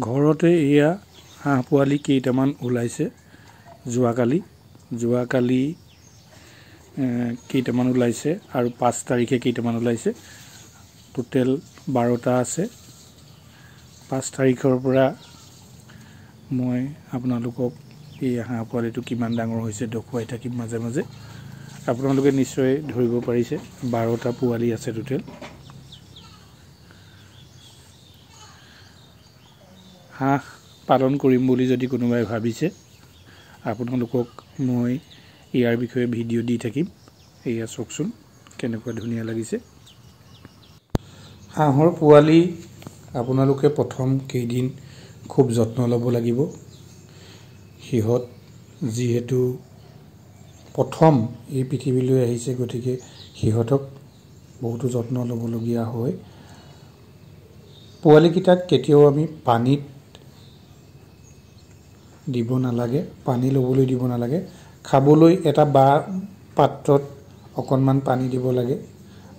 ঘৰতে এয়া হাঁহ পোৱালি কেইটামান ওলাইছে যোৱাকালি কেইটামান ওলাইছে আৰু 5 তাৰিখে কেইটামান ওলাইছে টোটেল 12টা আছে 5 তাৰিখৰ পৰা মই আপোনালোকক এই হাঁহ পোৱালিটো কিমান ডাঙৰ হৈছে দেখুৱাই থাকিম মাজে মাজে আপোনালোকে নিশ্চয় ধৰিব পাৰিছে 12টা পোৱালি আছে টোটেল হাঁহ পালন কৰিম বুলি যদি কোনোবাই ভাবিছে আপোনালোকক মই ইয়াৰ বিষয়ে ভিডিও দি থাকিম এয়া চকচোন কেনেকুৱা ধুনীয়া লাগিছে হাঁহৰ পোৱালি আপোনালোকে প্ৰথম কেইদিন খুব যত্ন ল'ব লাগিব হিহত যিহেতু প্ৰথম এই পৃথিৱীলৈ আহিছে গতিকে হিহতক বহুতো যত্ন ল'বলগীয়া হয় পোৱালি কিটাক কেতিয়াও আমি পানীত দিব নালাগে পানী লবলৈ দিব নালাগে খাবলৈ এটা বা পাত্ৰত অকনমান পানী দিব লাগে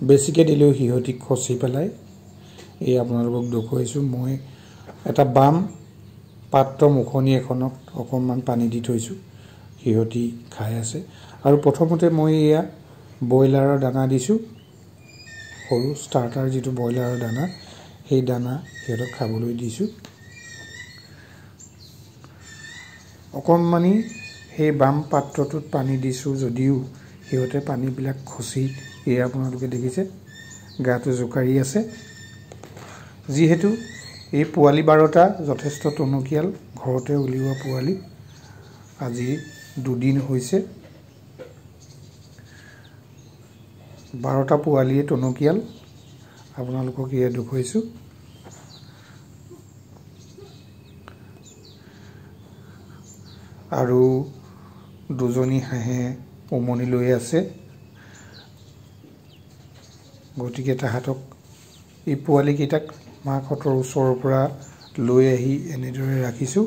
বেছিকে দিলেও হিহতি খচি পেলায় এই আপোনালোকক দেখুৱাইছো মই এটা বাম পাত্ৰ মুখনি এখনত অকনমান পানী দি থৈছো হিহতি খাই আছে আৰু প্ৰথমতে মই এয়া বয়লাৰৰ দানা দিছো সৰু ষ্টাৰ্টাৰ যেটো বয়লাৰৰ দানা সেই দানা হিহতক খাবলৈ দিছো অকনমানি সেই বাম পাত্ৰটোত পানী দিছো যদিও হিহতে পানী বিলাক খচি এই আপোনালোকে দেখিছে গাটো জোকাৰি আছে যিহেতু এই পোৱালি 12টা যথেষ্ট টনকিয়াল ঘৰতে উলিওৱা পোৱালি আজি দুদিন হৈছে 12টা পোৱালিয়ে টনকিয়াল আপোনালোকক ইয়া দেখুৱাইছো আৰু দুজনী হাঁহে উমনি লৈ আছে গতিকে তাহাতক এই পোৱালি কিটাক মাকহঁতৰ ওচৰৰ পৰা লৈ আহি এনেদৰে ৰাখিছো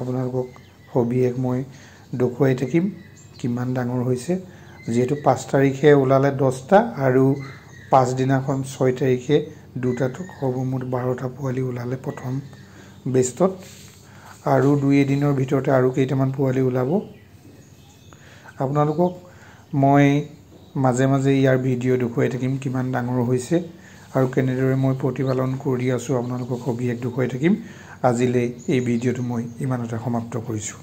আপোনালোকক হবিয়েক মই দেখুৱাই থাকিম কিমান ডাঙৰ হৈছে যেহেতু 5 তাৰিখে ওলালে 10টা আৰু 5 দিনাখন 6 তাৰিখে দুটাটো সৰ্বমুঠ 12টা পোৱালি ওলালে প্ৰথম বেষ্টত আৰু 2 দিনৰ ভিতৰতে আৰু কেইটামান পোৱালি ওলাব আপোনালোকক মই মাজে মাজে ইয়াৰ ভিডিও দেখুৱাই থাকিম কিমান ডাঙৰ হৈছে আৰু কেনেদৰে মই প্ৰতিপালন কৰি আছো আপোনালোকক হবিয়েক দেখুৱাই থাকিম আজিলৈ এই ভিডিওটো মই ইমানতে সমাপ্ত কৰিছো